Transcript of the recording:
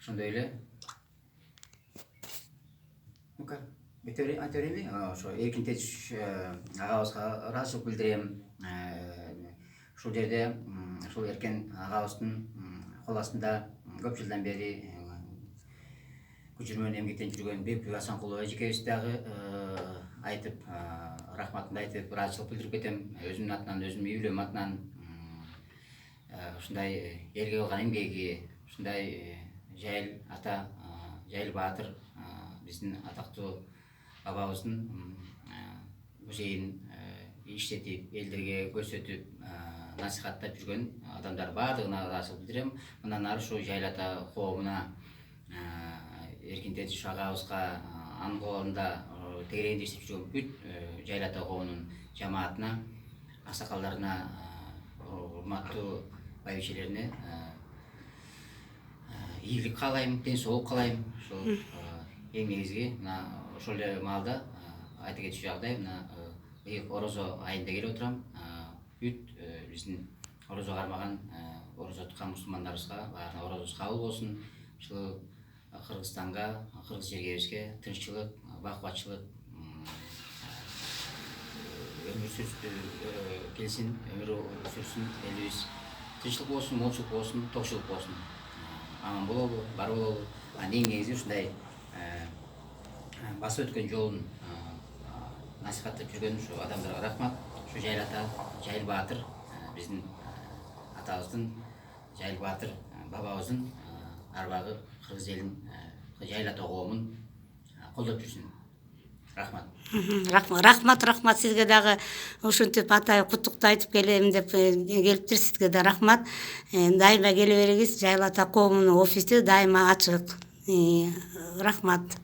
ошондой эле айта берейинби? Ошо Эркин Тетиш агабызга ыраазычылык билдирем. Ушул жерде ушул Эркен агабыздын кол астында көп жылдан бери күчү менен эмгектенип жүргөн Бекбү Асанкулов эжекебиз дагы айтып, рахматымды айтып, ыраазычылык билдирип кетем. Өзүмдүн атынан, өзүмдүн үй бүлөм атынан ушундай элге кылган эмгеги, ушундай Жайыл ата, Жайыл баатыр биздин атактуу бабабыздын музейин иштетип, элдерге көрсөтүп, насихаттап жүргөн адамдар баардыгына ыраазычылык билдирем. Мындан ары ушу Жайыл ата коомуна, Эркин Тетиш агабызга, анын колунда тегерегинде иштеп жүргөн бүт Жайыл ата коомунун жамаатына, аксакалдарына, урматтуу байбичелерине ийгилик каалайм, ден соолук каалайм. Ошол эң негизги мына ошол эле маалда айта кетчү жагдай, мына быйыл орозо айында келип отурам. Бүт биздин орозо кармаган, орозо туткан мусулмандарыбызга баарына орозобуз кабыл болсун. Ушул Кыргызстанга, кыргыз жергебизге тынччылык, бакубатчылык өмүр келсин, өмүр сүрсүн, элибиз тынччылык болсун, молчулук болсун, токчулук болсун. Аман бололу, бар бололу. Эң негизи ушундай басып өткөн жолун насихаттап жүргөн ушу адамдарга рахмат. Ушу Жайыл ата, Жайыл баатыр, биздин атабыздын, Жайыл баатыр бабабыздын арбагы кыргыз элин, Жайыл ата коомун колдоп жүрсүн. Рахмат. Рахмат сизге дагы ушинтип атай куттуктуу айтып келем деп келиптир. Сизге да рахмат. Дайыма келе бериңиз. Жайыл ата коомунун офиси дайыма ачык. Рахмат.